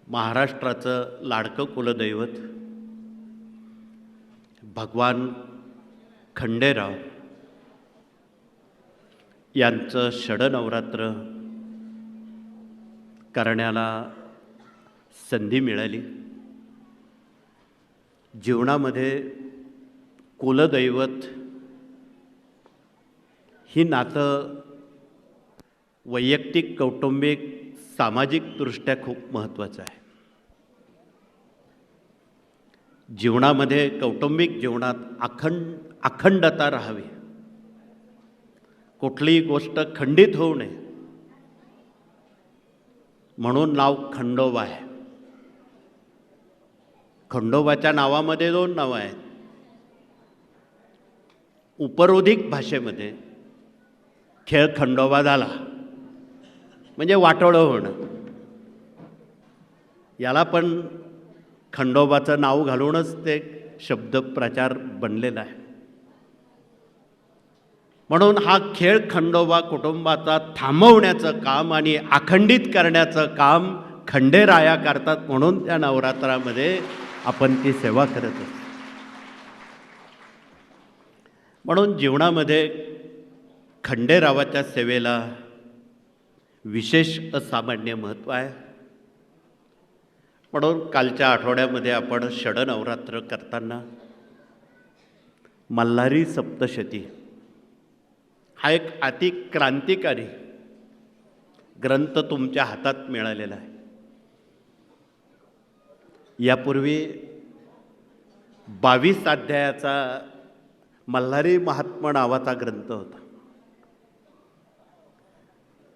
महाराष्ट्राचं लाडकं कुलदैवत भगवान खंडेराव यांचं षडनवरात्र करण्याला संधी मिळाली. जीवनामध्ये कुलदैवत ही नातं वैयक्तिक, कौटुंबिक, सामाजिकदृष्ट्या खूप महत्त्वाचं आहे. जीवनामध्ये, कौटुंबिक जीवनात अखंडता राहावी, कुठलीही गोष्ट खंडित होऊ नये, म्हणून नाव खंडोबा आहे. खंडोबाच्या नावामध्ये 2 नावं आहेत. उपरोधिक भाषेमध्ये खेळ खंडोबा झाला म्हणजे वाटोळं होणं. याला पण खंडोबाचं नाव घालूनच ते शब्द प्रचार बनलेला आहे. म्हणून हा खेळ खंडोबा कुटुंबाचा थांबवण्याचं काम आणि अखंडित करण्याचं काम खंडेराया करतात, म्हणून त्या नवरात्रामध्ये आपण ती सेवा करत असतो. म्हणून जीवनामध्ये खंडेरावाच्या सेवेला विशेष असामान्य महत्त्व आहे. म्हणून कालच्या आठवड्यामध्ये आपण षडनवरात्र करताना मल्हारी सप्तशती हा एक अतिक्रांतिकारी ग्रंथ तुमच्या हातात मिळालेला आहे. यापूर्वी 22 अध्यायाचा मल्हारी महात्मा नावाचा ग्रंथ होता,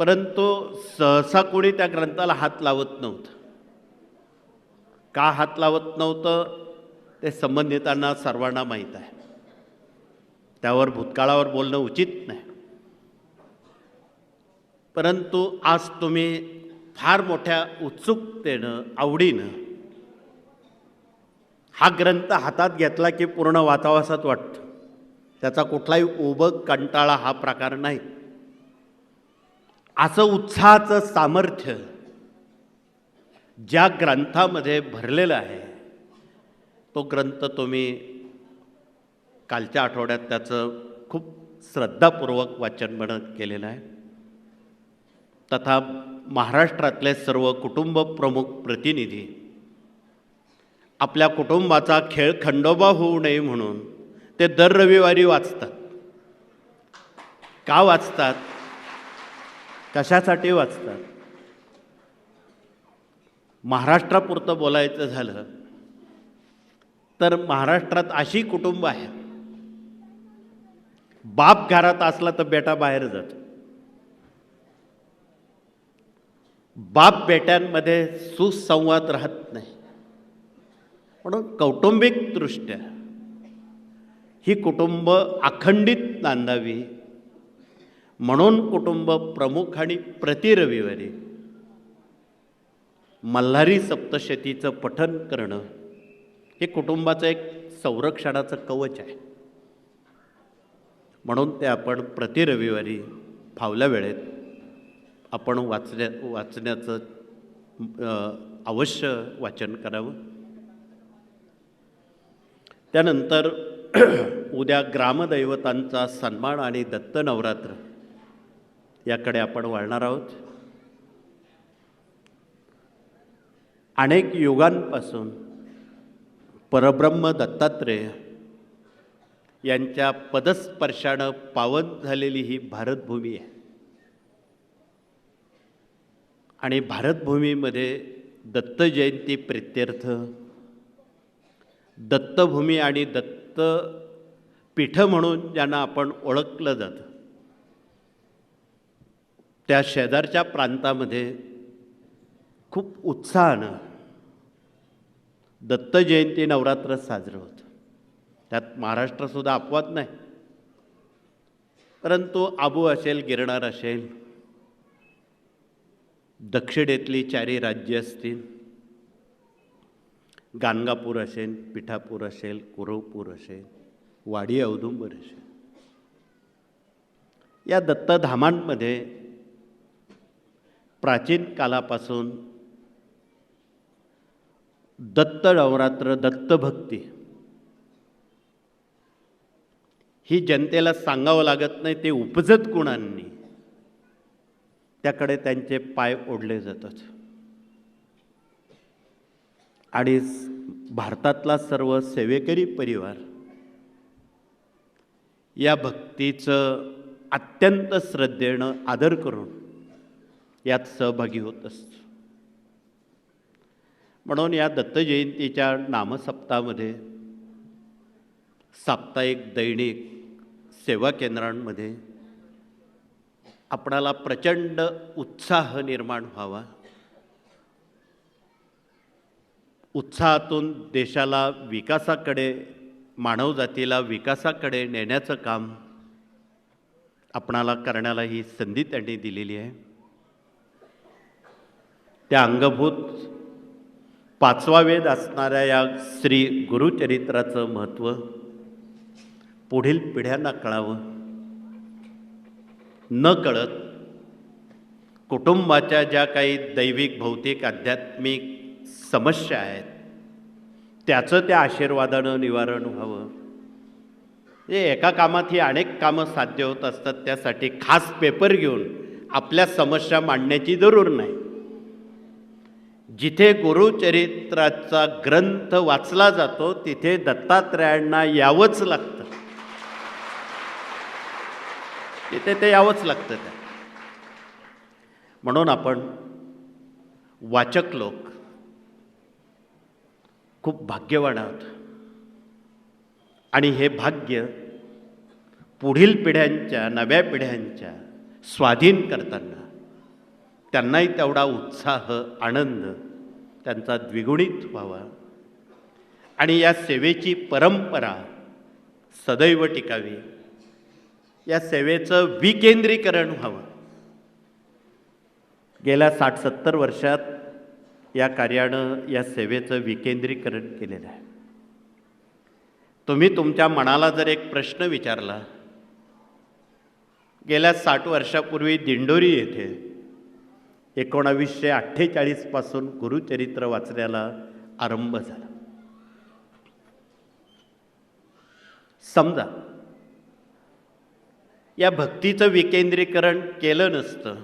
परंतु सहसा कोणी त्या ग्रंथाला हात लावत नव्हतं. का हात लावत नव्हतं ते संबंधितांना सर्वांना माहीत आहे. त्यावर भूतकाळावर बोलणं उचित नाही. परंतु आज तुम्ही फार मोठ्या उत्सुकतेनं, आवडीनं हा ग्रंथ हातात घेतला की पूर्ण वाचावासाच वाटतं. त्याचा कुठलाही उबग, कंटाळा हा प्रकार नाही. असं उत्साहाचं सामर्थ्य ज्या ग्रंथामध्ये भरलेलं आहे, तो ग्रंथ तुम्ही कालच्या आठवड्यात त्याचं खूप श्रद्धापूर्वक वाचन मनन केलेलं आहे. तथा महाराष्ट्रातले सर्व कुटुंब प्रमुख प्रतिनिधी आपल्या कुटुंबाचा खेळ खंडोबा होऊ नये म्हणून ते दर रविवारी वाचतात. का वाचतात? कशासाठी वाचतात? महाराष्ट्रापुरतं बोलायचं झालं तर महाराष्ट्रात अशी कुटुंब आहे, बाप घरात असला तर बेटा बाहेर जातो. बाप बेट्यांमध्ये सुसंवाद राहत नाही. म्हणून कौटुंबिकदृष्ट्या ही कुटुंब अखंडित नांदावी म्हणून कुटुंब प्रमुख आणि प्रति रविवारी मल्हारी सप्तशतीचं पठण करणं हे कुटुंबाचं एक संरक्षणाचं कवच आहे. म्हणून ते आपण प्रति रविवारी फावल्या वेळेत आपण वाचण्याचं अवश्य वाचन करावं. त्यानंतर उद्या ग्रामदैवतांचा सन्मान आणि दत्त नवरात्र याकडे आपण वळणार आहोत. अनेक युगांपासून परब्रह्म दत्तात्रेय यांच्या पदस्पर्शानं पावन झालेली ही भारतभूमी आहे. आणि भारतभूमीमध्ये दत्त जयंती प्रित्यर्थ दत्तभूमी आणि दत्तपीठ म्हणून ज्यांना आपण ओळखलं जातं, त्या शेजारच्या प्रांतामध्ये खूप उत्साहानं दत्त जयंती नवरात्र साजरं होतं. त्यात महाराष्ट्रसुद्धा अपवाद नाही. परंतु आबू असेल, गिरनार असेल, दक्षिणेतली 4 राज्य असतील, गाणगापूर असेल, पिठापूर असेल, कुरवपूर असेल, वाडी औदुंबर असेल, या दत्तधामांमध्ये प्राचीन कालापासून दत्त नवरात्र, दत्तभक्ती ही जनतेला सांगावं लागत नाही, ते उपजत कुणांनी त्याकडे त्यांचे पाय ओढले जातात. आणि भारतातला सर्व सेवेकरी परिवार या भक्तीचं अत्यंत श्रद्धेनं आदर करून यात सहभागी होत असतो. म्हणून या दत्त जयंतीच्या नामसप्ताहामध्ये साप्ताहिक दैनिक सेवा केंद्रांमध्ये आपणाला प्रचंड उत्साह निर्माण व्हावा, उत्साहातून देशाला विकासाकडे, मानवजातीला विकासाकडे नेण्याचं काम आपणाला करण्याला ही संधी त्यांनी दिलेली आहे. त्या अंगभूत पाचवा वेद असणाऱ्या या श्री गुरुचरित्राचं महत्त्व पुढील पिढ्यांना कळावं. न कळत कुटुंबाच्या ज्या काही दैविक, भौतिक, आध्यात्मिक समस्या आहेत त्याचं त्या आशीर्वादानं निवारण व्हावं. हे एका कामात ही अनेक कामं साध्य होत असतात. त्यासाठी खास पेपर घेऊन आपल्या समस्या मांडण्याची जरूर नाही. जिथे गुरुचरित्राचा ग्रंथ वाचला जातो तिथे दत्तात्रयांना यावंच लागतं, तिथे ते यावंच लागतं. त्या म्हणून आपण वाचक लोक खूप भाग्यवान आहोत. आणि हे भाग्य पुढील पिढ्यांच्या, नव्या पिढ्यांच्या स्वाधीन करताना त्यांनाही तेवढा उत्साह, आनंद त्यांचा द्विगुणित व्हावा. आणि या सेवेची परंपरा सदैव टिकावी, या सेवेचं विकेंद्रीकरण व्हावं. गेल्या 60-70 वर्षात या कार्यानं या सेवेचं विकेंद्रीकरण केलेलं आहे. तुम्ही तुमच्या मनाला जर एक प्रश्न विचारला, गेल्या 60 वर्षापूर्वी दिंडोरी येथे 1948 पासून गुरुचरित्र वाचण्याला आरंभ झाला. समजा या भक्तीचं विकेंद्रीकरण केलं नसतं,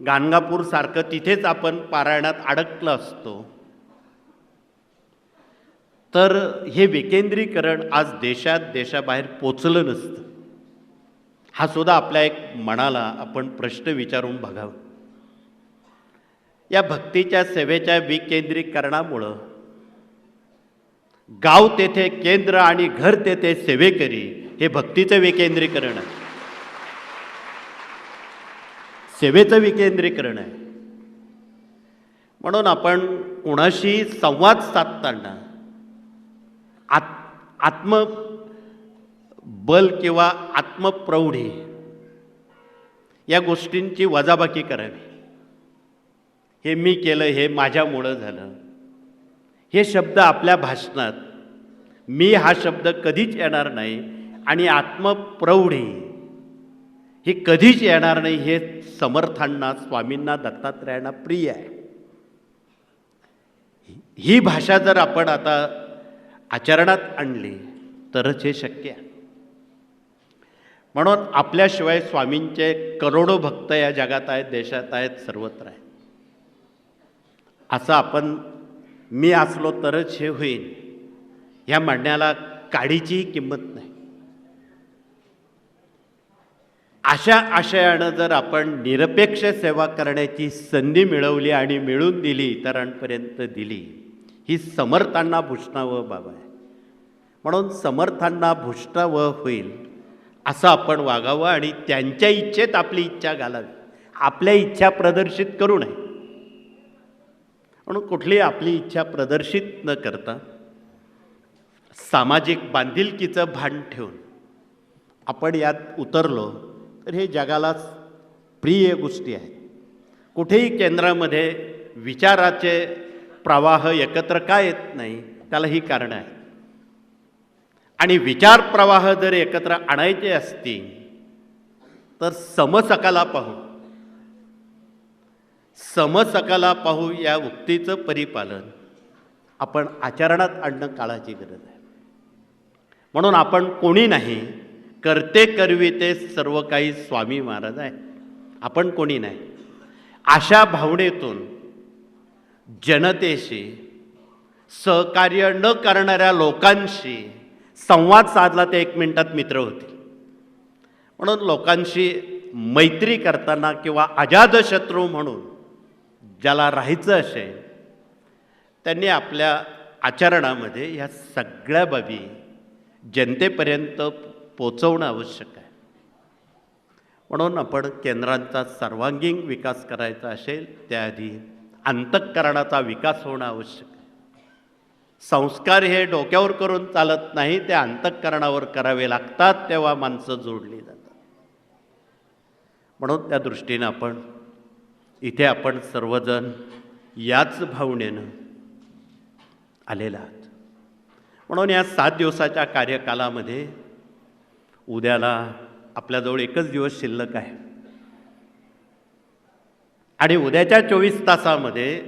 गाणगापूरसारखं तिथेच आपण पारायणात अडकलं असतो, तर हे विकेंद्रीकरण आज देशात, देशाबाहेर पोचलं नसतं. हा सुद्धा आपल्या एक मनाला आपण प्रश्न विचारून बघावा. या भक्तीच्या सेवेच्या विकेंद्रीकरणामुळं गाव तेथे केंद्र आणि घर तेथे सेवेकरी, हे भक्तीचं विकेंद्रीकरण आहे, सेवेचं विकेंद्रीकरण आहे. म्हणून आपण कुणाशी संवाद साधताना आत्मबल किंवा आत्मप्रौढी या गोष्टींची वजाबाकी करावी. हे मी केलं, हे माझ्यामुळं झालं, हे शब्द आपल्या भाषणात मी हा शब्द कधीच येणार नाही. आणि आत्मप्रौढी ही कधीच येणार नाही. हे समर्थांना, स्वामींना, दत्तात्रयांना प्रिय आहे. ही भाषा जर आपण आता आचरणात आणली तरच हे शक्य आहे. म्हणून आपल्याशिवाय स्वामींचे करोडो भक्त या जगात आहेत, देशात आहेत, सर्वत्र आहेत. असं आपण मी असलो तरच हे होईल ह्या म्हणण्याला काडीचीही किंमत नाही. अशा आशयानं जर आपण निरपेक्ष सेवा करण्याची संधी मिळवली आणि मिळवून दिली, इतरांपर्यंत दिली, ही समर्थांना भूषणावं बाब आहे. म्हणून समर्थांना भूषणावं होईल असं आपण वागावं आणि त्यांच्या इच्छेत आपली इच्छा घालावी. आपल्या इच्छा प्रदर्शित करू नये. म्हणून कुठली आपली इच्छा प्रदर्शित न करता सामाजिक बांधिलकीचं भान ठेवून आपण यात उतरलो तर हे जगाला प्रिय गोष्टी आहेत. कुठेही केंद्रामध्ये विचाराचे प्रवाह एकत्र का येत नाही, त्याला ही कारणं आहेत. आणि विचार प्रवाह जर एकत्र आणायचे असतील तर समसकाला पाहू या उक्तीचं परिपालन आपण आचरणात आणणं काळाची गरज आहे. म्हणून आपण कोणी नाही, करते करविते सर्व काही स्वामी महाराज आहे. आपण कोणी नाही. अशा भावनेतून जनतेशी, सहकार्य न करणाऱ्या लोकांशी संवाद साधला ते 1 मिनिटात मित्र होतील. म्हणून लोकांशी मैत्री करताना किंवा अजातशत्रू म्हणून ज्याला राहायचं असेल त्यांनी आपल्या आचरणामध्ये ह्या सगळ्या बाबी जनतेपर्यंत पोचवणं आवश्यक आहे. म्हणून आपण केंद्रांचा सर्वांगीण विकास करायचा असेल त्याआधी अंतःकरणाचा विकास होणं आवश्यक आहे. संस्कार हे डोक्यावर करून चालत नाही, ते अंतःकरणावर करावे लागतात, तेव्हा माणसं जोडली जातात. म्हणून त्या दृष्टीनं आपण सर्वजण याच भावनेनं आलेला आहात. म्हणून या 7 दिवसाच्या कार्यकालामध्ये उद्याला आपल्याजवळ 1च दिवस शिल्लक आहे आणि उद्याच्या 24 तासामध्ये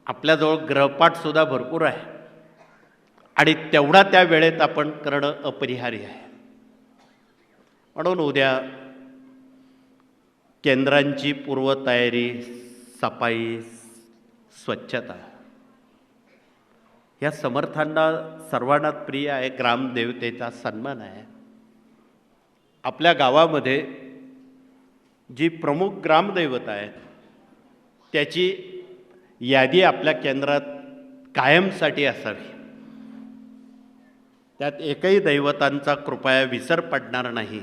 आपल्याजवळ ग्रहपाठसुद्धा भरपूर आहे आणि तेवढा त्या वेळेत आपण करणं अपरिहार्य आहे. म्हणून उद्या केंद्रांची पूर्वतयारी, सफाई, स्वच्छता या समर्थांना सर्वांना प्रिय आहे. ग्रामदेवतेचा सन्मान आहे. आपल्या गावामध्ये जी प्रमुख ग्रामदैवत आहे त्याची यादी आपल्या केंद्रात कायमसाठी असावी. त्यात एकही दैवतांचा कृपया विसर पडणार नाही,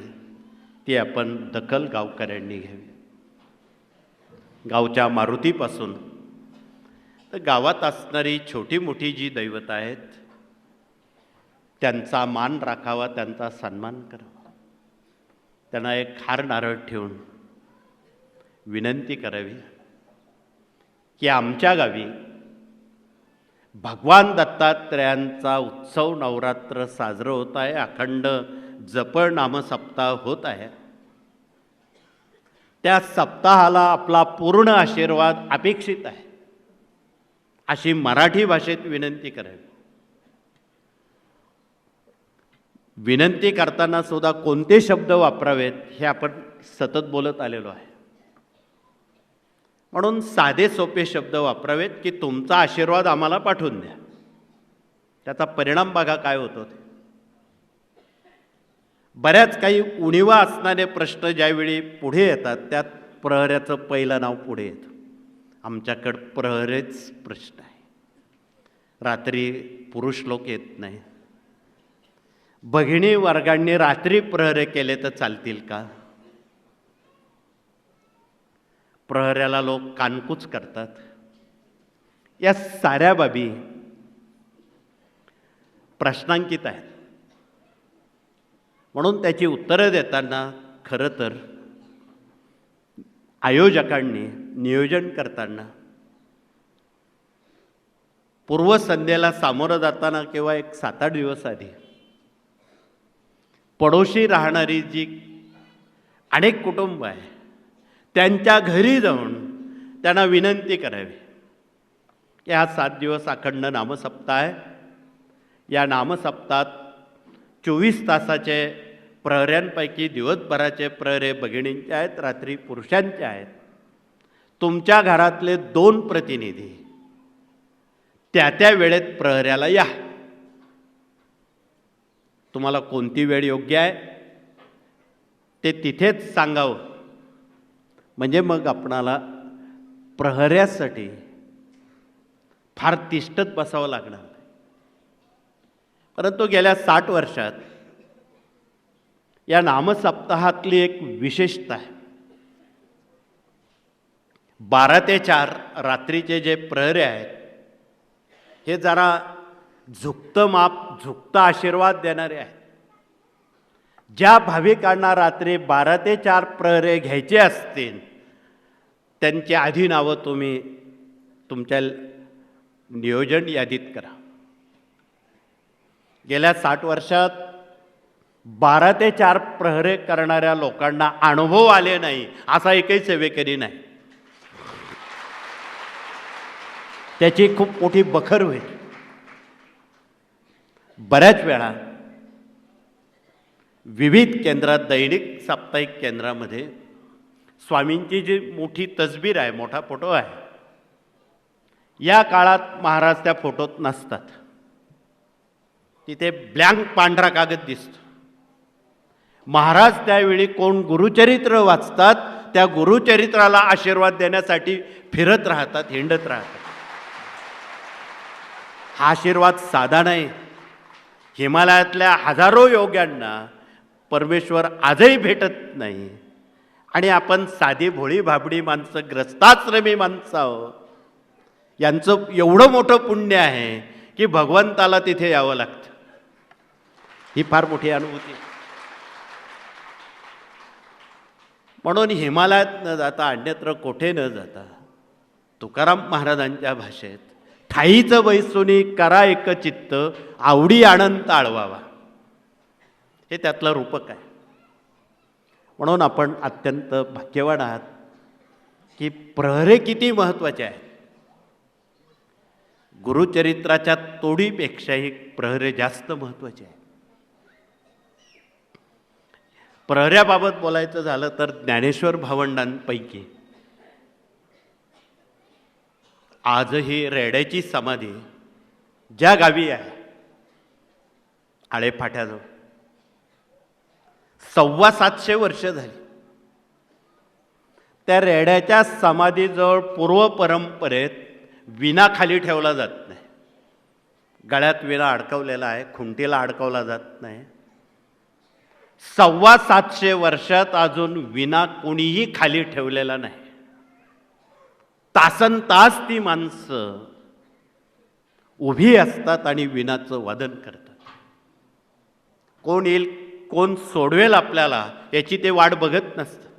ती आपण दखल गावकऱ्यांनी घ्यावी. गावच्या मारुतीपासून तर गावात असणारी छोटी मोठी जी दैवत आहेत त्यांचा मान राखावा, त्यांचा सन्मान करावा. त्यांना एक हार नारळ ठेवून विनंती करावी की आमच्या गावी भगवान दत्तात्रयांचा उत्सव नवरात्र साजरं होत आहे, अखंड जपळ नामसप्ताह होत आहे. त्या सप्ताहाला आपला पूर्ण आशीर्वाद अपेक्षित आहे, अशी मराठी भाषेत विनंती करावी. विनंती करताना सुद्धा कोणते शब्द वापरावेत हे आपण सतत बोलत आलेलो आहे. म्हणून साधे सोपे शब्द वापरावेत की तुमचा आशीर्वाद आम्हाला पाठवून द्या. त्याचा परिणाम बघा काय होतो. बऱ्याच काही उणिवा असणारे प्रश्न ज्यावेळी पुढे येतात त्यात प्रहऱ्याचं पहिलं नाव पुढे येतं. आमच्याकडं प्रहरेच प्रश्न आहे. रात्री पुरुष लोक येत नाही. भगिनी वर्गांनी रात्री प्रहरे केले तर चालतील का? प्रहऱ्याला लोक कानकूच करतात. या साऱ्या बाबी प्रश्नांकित आहेत. म्हणून त्याची उत्तरं देताना खरं तर आयोजकांनी नियोजन करताना पूर्वसंध्येला सामोरं जाताना किंवा एक 7-8 दिवस आधी पडोशी राहणारी जी अनेक कुटुंब आहे त्यांच्या घरी जाऊन त्यांना विनंती करावी की हा 7 दिवस अखंड नामसप्ताह आहे. या नामसप्ताहात 24 तासाचे प्रहऱ्यांपैकी दिवसभराचे प्रहरे भगिनींचे आहेत, रात्री पुरुषांचे आहेत. तुमच्या घरातले 2 प्रतिनिधी त्या वेळेत प्रहऱ्याला या. तुम्हाला कोणती वेळ योग्य आहे ते तिथेच सांगावं. म्हणजे मग आपणाला प्रहऱ्यासाठी फार तिष्ठत बसावं लागणार नाही. परंतु गेल्या 60 वर्षात या नामसप्ताहातली एक विशेषता आहे. 12 ते 4 रात्रीचे जे प्रहरे आहेत हे जरा झुकतं माप, झुकता आशीर्वाद देणारे आहेत. ज्या भाविकांना रात्री 12 ते 4 प्रहरे घ्यायचे असतील त्यांची आधी नावं तुम्ही तुमच्या नियोजन यादीत करा. गेल्या 60 वर्षात 12 ते 4 प्रहरे करणाऱ्या लोकांना अनुभव आले नाही असा एकही सेवेकरी नाही. त्याची खूप मोठी बखर होईल. बऱ्याच वेळा विविध केंद्रात, दैनिक साप्ताहिक केंद्रामध्ये स्वामींची जी मोठी तसबीर आहे, मोठा फोटो आहे, या काळात महाराज त्या फोटोत नसतात. तिथे ब्लँक पांढरा कागद दिसतो. महाराज त्यावेळी कोण गुरुचरित्र वाचतात, त्या गुरुचरित्राला आशीर्वाद देण्यासाठी फिरत राहतात, हिंडत राहतात. हा आशीर्वाद साधा नाही. हिमालयातल्या हजारो योग्यांना परमेश्वर आजही भेटत नाही. आणि आपण साधी भोळी भाबडी माणसं, ग्रस्ताश्रमी माणसं आहोत. यांचं एवढं मोठं पुण्य आहे की भगवंताला तिथे यावं लागतं. ही फार मोठी अनुभूती. म्हणून हिमालयात न जाता, अन्यत्र कोठे न जाता, तुकाराम महाराजांच्या भाषेत ठाईचं बैसुनी करा एक चित्त, आवडी आनंद आळवावा, हे त्यातलं रूपक आहे. म्हणून आपण अत्यंत भाग्यवान आहात की प्रहरे किती महत्त्वाचे आहेत. गुरुचरित्राच्या तोडीपेक्षाही प्रहरे जास्त महत्त्वाचे आहेत. प्रहऱ्याबाबत बोलायचं झालं तर ज्ञानेश्वर भावंडांपैकी आजही रेड्याची समाधी ज्या गावी आहे, आळेफाट्याजवळ, 725 वर्ष झाली. त्या रेड्याच्या समाधीजवळ पूर्व परंपरेत विना खाली ठेवला जात नाही. गळ्यात विना अडकवलेला आहे, खुंटीला अडकवला जात नाही. 725 वर्षात अजून विना कोणीही खाली ठेवलेला नाही. तासन तास ती माणसं उभी असतात आणि विनाचं वादन करतात. कोण येईल, कोण सोडवेल आपल्याला, याची ते वाट बघत नसतात.